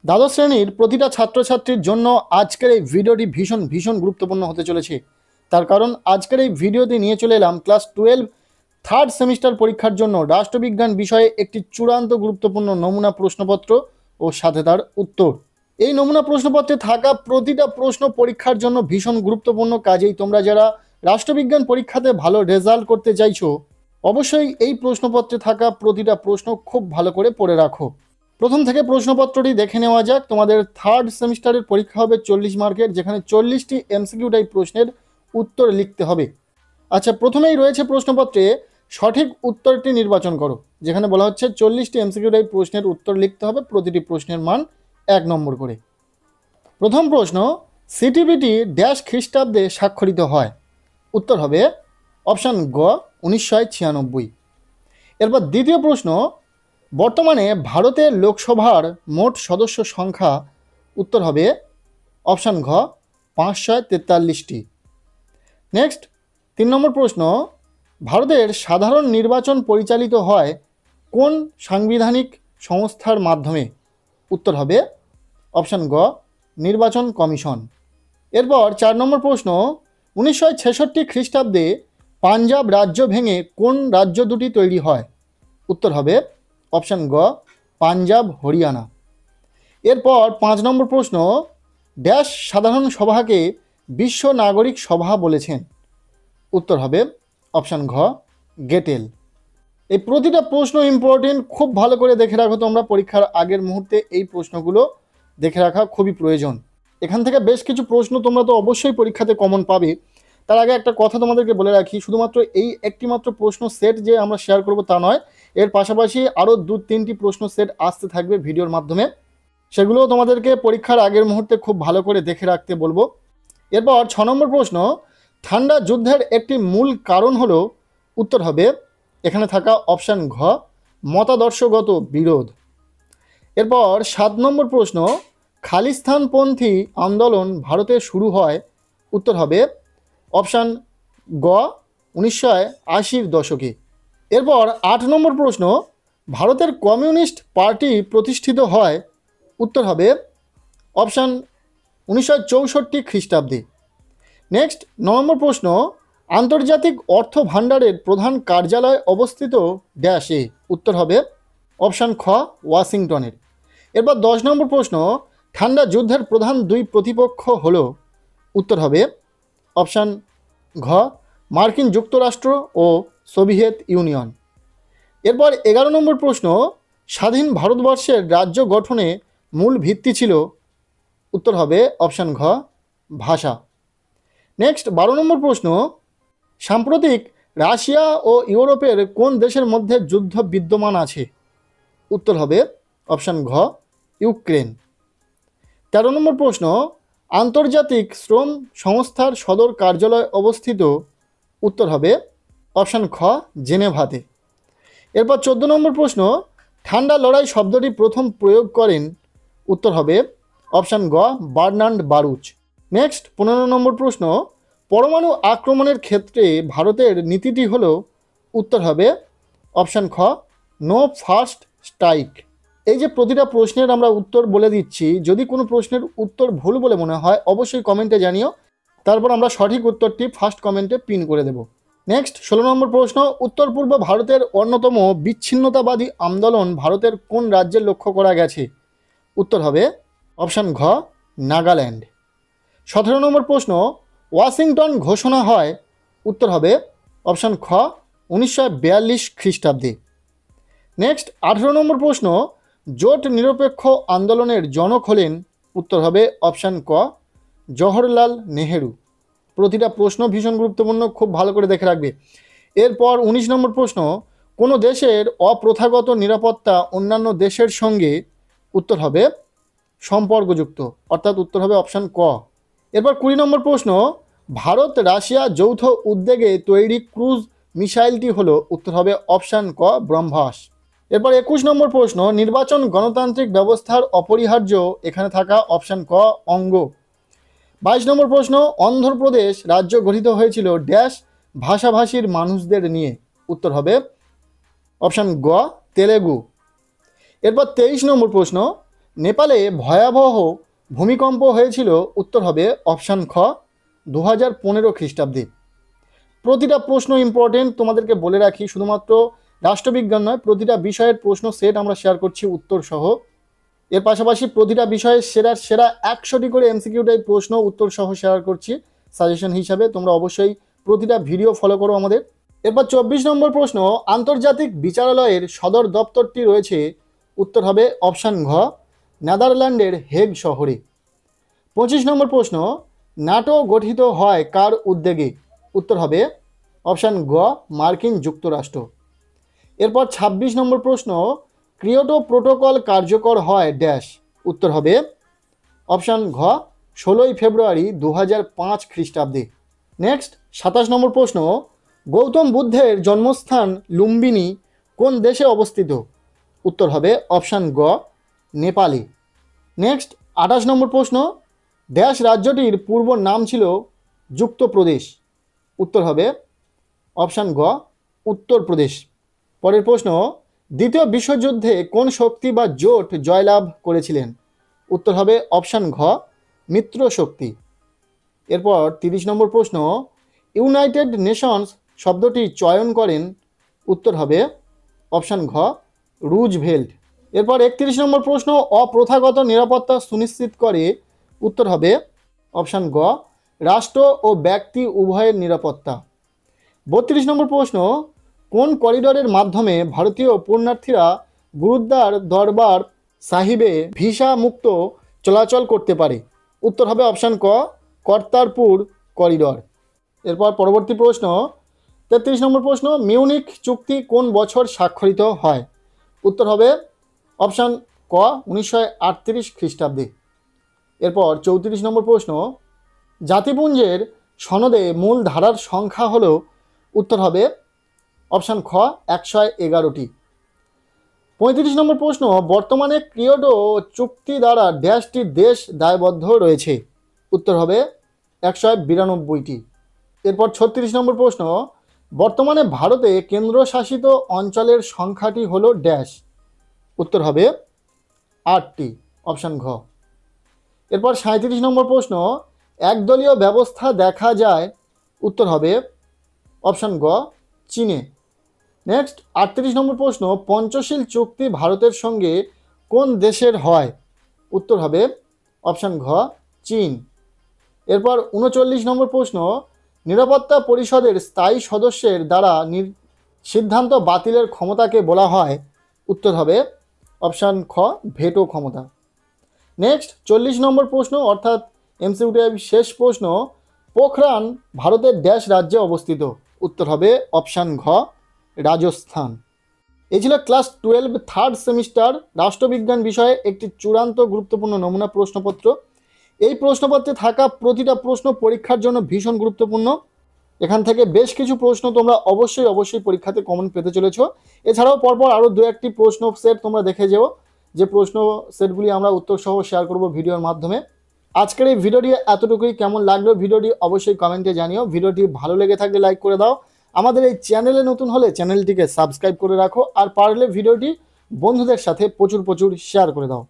দ্বাদশ শ্রেণীর প্রতিটা ছাত্রছাত্রীর জন্য আজকের এই ভিডিওটি ভীষণ ভীষণ গুরুত্বপূর্ণ হতে চলেছে। তার কারণ আজকের এই ভিডিওতে নিয়ে চলে এলাম ক্লাস 12 থার্ড সেমিস্টার পরীক্ষার জন্য রাষ্ট্রবিজ্ঞান বিষয়ে একটি চূড়ান্ত গুরুত্বপূর্ণ নমুনা প্রশ্নপত্র ও সাথে তার উত্তর। এই নমুনা প্রশ্নপত্রে থাকা প্রতিটা প্রশ্ন পরীক্ষার জন্য ভীষণ গুরুত্বপূর্ণ। কাজেই তোমরা যারা রাষ্ট্রবিজ্ঞান পরীক্ষাতে ভালো রেজাল্ট করতে চাইছো, অবশ্যই এই প্রশ্নপত্রে থাকা প্রতিটা প্রশ্ন খুব ভালো করে পড়ে রাখো। প্রথম থেকে প্রশ্নপত্রটি দেখে নেওয়া যাক। তোমাদের থার্ড সেমিস্টারের পরীক্ষা হবে 40 মার্কের, যেখানে 40টি এমসিকিউ টাইপ প্রশ্নের উত্তর লিখতে হবে। আচ্ছা, প্রথমেই রয়েছে প্রশ্নপত্রে সঠিক উত্তরটি নির্বাচন করো, যেখানে বলা হচ্ছে 40টি এমসিকিউ টাইপ প্রশ্নের উত্তর লিখতে হবে, প্রতিটি প্রশ্নের মান 1 নম্বর করে। প্রথম প্রশ্ন, সিটিবিটি ড্যাশ খ্রিস্টাব্দে স্বাক্ষরিত হয়? উত্তর হবে অপশান গ 1996। এরপর দ্বিতীয় প্রশ্ন, বর্তমানে ভারতের লোকসভার মোট সদস্য সংখ্যা? উত্তর হবে অপশান ঘ 543টি। নেক্সট 3 নম্বর প্রশ্ন, ভারতের সাধারণ নির্বাচন পরিচালিত হয় কোন সাংবিধানিক সংস্থার মাধ্যমে? উত্তর হবে অপশান গ নির্বাচন কমিশন। এরপর 4 নম্বর প্রশ্ন, 1966 খ্রিস্টাব্দে পাঞ্জাব রাজ্য ভেঙে কোন রাজ্য দুটি তৈরি হয়? উত্তর হবে অপশান গ পাঞ্জাব হরিয়ানা। এরপর 5 নম্বর প্রশ্ন, ড্যাশ সাধারণ সভাকে বিশ্ব নাগরিক সভা বলেছেন? উত্তর হবে অপশান ঘ গেটেল। এই প্রতিটা প্রশ্ন ইম্পর্টেন্ট, খুব ভালো করে দেখে রাখো তোমরা। পরীক্ষার আগের মুহূর্তে এই প্রশ্নগুলো দেখে রাখা খুবই প্রয়োজন। এখান থেকে বেশ কিছু প্রশ্ন তোমরা তো অবশ্যই পরীক্ষাতে কমন পাবে। তার আগে একটা কথা তোমাদেরকে বলে রাখি, শুধুমাত্র এই একটি মাত্র প্রশ্ন সেট যে আমরা শেয়ার করব তা নয়, এর পাশাপাশি আরও 2-3টি প্রশ্ন সেট আসতে থাকবে ভিডিওর মাধ্যমে। সেগুলোও তোমাদেরকে পরীক্ষার আগের মুহূর্তে খুব ভালো করে দেখে রাখতে বলবো। এরপর 6 নম্বর প্রশ্ন, ঠান্ডা যুদ্ধের একটি মূল কারণ হলো? উত্তর হবে এখানে থাকা অপশান ঘ মতাদর্শগত বিরোধ। এরপর 7 নম্বর প্রশ্ন, খালিস্তানপন্থী আন্দোলন ভারতে শুরু হয়? উত্তর হবে অপশান গ 1980-র দশকে। এরপর 8 নম্বর প্রশ্ন, ভারতের কমিউনিস্ট পার্টি প্রতিষ্ঠিত হয়? উত্তর হবে অপশান 1964 খ্রিস্টাব্দে। নেক্সট 9 নম্বর প্রশ্ন, আন্তর্জাতিক অর্থ ভাণ্ডারের প্রধান কার্যালয় অবস্থিত ড্যাশে? উত্তর হবে অপশান খ ওয়াশিংটনের। এরপর 10 নম্বর প্রশ্ন, ঠান্ডা যুদ্ধের প্রধান দুই প্রতিপক্ষ হলো? উত্তর হবে অপশান ঘ মার্কিন যুক্তরাষ্ট্র ও সোভিয়েত ইউনিয়ন। এরপর 11 নম্বর প্রশ্ন, স্বাধীন ভারতবর্ষের রাজ্য গঠনে মূল ভিত্তি ছিল? উত্তর হবে অপশান ঘ ভাষা। নেক্সট 12 নম্বর প্রশ্ন, সাম্প্রতিক রাশিয়া ও ইউরোপের কোন দেশের মধ্যে যুদ্ধ বিদ্যমান আছে? উত্তর হবে অপশান ঘ ইউক্রেন। 13 নম্বর প্রশ্ন, আন্তর্জাতিক শ্রম সংস্থার সদর কার্যালয় অবস্থিত? উত্তর হবে অপশান খ জেনেভাতে। এরপর 14 নম্বর প্রশ্ন, ঠান্ডা লড়াই শব্দটি প্রথম প্রয়োগ করেন? উত্তর হবে অপশান গ বার্নার্ড বারুচ। নেক্সট 15 নম্বর প্রশ্ন, পরমাণু আক্রমণের ক্ষেত্রে ভারতের নীতিটি হলো? উত্তর হবে অপশান খ নো ফার্স্ট স্ট্রাইক। এই যে প্রতিটা প্রশ্নের আমরা উত্তর বলে দিচ্ছি, যদি কোনো প্রশ্নের উত্তর ভুল বলে মনে হয় অবশ্যই কমেন্টে জানিও, তারপর আমরা সঠিক উত্তরটি ফার্স্ট কমেন্টে পিন করে দেব। নেক্সট 16 নম্বর প্রশ্ন, উত্তর পূর্ব ভারতের অন্যতম বিচ্ছিন্নতাবাদী আন্দোলন ভারতের কোন রাজ্যে লক্ষ্য করা গেছে? উত্তর হবে অপশান ঘ নাগাল্যান্ড। 17 নম্বর প্রশ্ন, ওয়াশিংটন ঘোষণা হয়? উত্তর হবে অপশান খ 1942 খ্রিস্টাব্দে। নেক্সট 18 নম্বর প্রশ্ন, জোট নিরপেক্ষ আন্দোলনের জনক হলেন? উত্তর হবে অপশান ক জওহরলাল নেহেরু। প্রতিটা প্রশ্ন ভীষণ গুরুত্বপূর্ণ, খুব ভালো করে দেখে রাখবে। এরপর 19 নম্বর প্রশ্ন, কোনো দেশের অপ্রথাগত নিরাপত্তা অন্যান্য দেশের সঙ্গে? উত্তর হবে সম্পর্কযুক্ত, অর্থাৎ উত্তর হবে অপশান ক। এরপর 20 নম্বর প্রশ্ন, ভারত রাশিয়া যৌথ উদ্যোগে তৈরি ক্রুজ মিসাইলটি হলো? উত্তর হবে অপশান ক ব্রহ্মাস। এরপর 21 নম্বর প্রশ্ন, নির্বাচন গণতান্ত্রিক ব্যবস্থার অপরিহার্য? এখানে থাকা অপশান ক অঙ্গ। 22 নম্বর প্রশ্ন, অন্ধ্রপ্রদেশ রাজ্য গঠিত হয়েছিল ড্যাশ ভাষাভাষীর মানুষদের নিয়ে? উত্তর হবে অপশান গ তেলেগু। এরপর 23 নম্বর প্রশ্ন, নেপালে ভয়াবহ ভূমিকম্প হয়েছিল? উত্তর হবে অপশান খ 2015 খ্রিস্টাব্দে। প্রতিটা প্রশ্ন ইম্পর্টেন্ট, তোমাদেরকে বলে রাখি, শুধুমাত্র রাষ্ট্রবিজ্ঞান নয়, প্রতিটা বিষয়ের প্রশ্ন সেট আমরা শেয়ার করছি উত্তর সহ। এর পাশাপাশি প্রতিটা বিষয়ের সেরা 100টি করে এমসিকিউ টাইপ প্রশ্ন উত্তর সহ শেয়ার করছি সাজেশন হিসাবে। তোমরা অবশ্যই প্রতিটা ভিডিও ফলো করো আমাদের। এরপর 24 নম্বর প্রশ্ন, আন্তর্জাতিক বিচারালয়ের সদর দপ্তরটি রয়েছে? উত্তর হবে অপশান ঘ নেদারল্যান্ডের হেগ শহরে। 25 নম্বর প্রশ্ন, ন্যাটো গঠিত হয় কার উদ্যোগে? উত্তর হবে অপশান গ মার্কিন যুক্তরাষ্ট্র। এরপর 26 নম্বর প্রশ্ন, কিয়োটো প্রোটোকল কার্যকর হয় ড্যাশ? উত্তর হবে অপশান ঘ 16 ফেব্রুয়ারি 2005 খ্রিস্টাব্দে। নেক্সট 27 নম্বর প্রশ্ন, গৌতম বুদ্ধের জন্মস্থান লুম্বিনী কোন দেশে অবস্থিত? উত্তর হবে অপশান গ নেপালে। নেক্সট 28 নম্বর প্রশ্ন, ড্যাশ রাজ্যটির পূর্ব নাম ছিল যুক্তপ্রদেশ? উত্তর হবে অপশান গ উত্তরপ্রদেশ। পরের প্রশ্ন, দ্বিতীয় বিশ্বযুদ্ধে কোন শক্তি বা জোট জয়লাভ করেছিলেন? উত্তর হবে অপশান ঘ মিত্র শক্তি। এরপর 30 নম্বর প্রশ্ন, ইউনাইটেড নেশনস শব্দটি চয়ন করেন? উত্তর হবে অপশান ঘ রুজভেল্ট। এরপর 31 নম্বর প্রশ্ন, অপ্রথাগত নিরাপত্তা সুনিশ্চিত করে? উত্তর হবে অপশান গ রাষ্ট্র ও ব্যক্তি উভয়ের নিরাপত্তা। 32 নম্বর প্রশ্ন, কোন করিডোরের মাধ্যমে ভারতীয় পুণ্যার্থীরা গুরুদ্বার দরবার সাহিবে ভিসা মুক্ত চলাচল করতে পারে? উত্তর হবে অপশান ক কর্তারপুর করিডোর। এরপর পরবর্তী প্রশ্ন 33 নম্বর প্রশ্ন, মিউনিখ চুক্তি কোন বছর স্বাক্ষরিত হয়? উত্তর হবে অপশান ক 1938 খ্রিস্টাব্দে। এরপর 34 নম্বর প্রশ্ন, জাতিপুঞ্জের সনদে মূল ধারার সংখ্যা হল? উত্তর হবে অপশান খ 111টি। 35 নম্বর প্রশ্ন, বর্তমানে কিয়োটো চুক্তি দ্বারা ড্যাশটি দেশ দায়বদ্ধ রয়েছে? উত্তর হবে 192টি। এরপর 36 নম্বর প্রশ্ন, বর্তমানে ভারতে কেন্দ্রশাসিত অঞ্চলের সংখ্যাটি হলো ড্যাশ? উত্তর হবে 8টি, অপশান ঘ। এরপর 37 নম্বর প্রশ্ন, একদলীয় ব্যবস্থা দেখা যায়? উত্তর হবে অপশান গ চীনে। নেক্সট 38 নম্বর প্রশ্ন, পঞ্চশীল চুক্তি ভারতের সঙ্গে কোন দেশের হয়? উত্তর হবে অপশান ঘ চীন। এরপর 39 নম্বর প্রশ্ন, নিরাপত্তা পরিষদের স্থায়ী সদস্যের দ্বারা সিদ্ধান্ত বাতিলের ক্ষমতাকে বলা হয়? উত্তর হবে অপশান খ ভেটো ক্ষমতা। নেক্সট 40 নম্বর প্রশ্ন অর্থাৎ এমসিকিউ শেষ প্রশ্ন, পোখরান ভারতের ড্যাশ রাজ্যে অবস্থিত? উত্তর হবে অপশান ঘ রাজস্থান। এই ছিল ক্লাস 12 থার্ড সেমিস্টার রাষ্ট্রবিজ্ঞান বিষয়ে একটি চূড়ান্ত গুরুত্বপূর্ণ নমুনা প্রশ্নপত্র। এই প্রশ্নপত্রে থাকা প্রতিটা প্রশ্ন পরীক্ষার জন্য ভীষণ গুরুত্বপূর্ণ। এখান থেকে বেশ কিছু প্রশ্ন তোমরা অবশ্যই পরীক্ষাতে কমন পেতে চলেছ। এছাড়াও পরপর আরও 2-1টি প্রশ্ন সেট তোমরা দেখে যেও, যে প্রশ্ন সেটগুলি আমরা উত্তর সহ শেয়ার করব ভিডিওর মাধ্যমে। আজকের এই ভিডিওটি এতটুকুই। কেমন লাগলো ভিডিওটি অবশ্যই কমেন্টে জানিও। ভিডিওটি ভালো লেগে থাকলে লাইক করে দাও। আমাদের এই চ্যানেলে নতুন হলে চ্যানেলটিকে সাবস্ক্রাইব করে রাখো, আর পারলে ভিডিওটি বন্ধুদের সাথে প্রচুর শেয়ার করে দাও।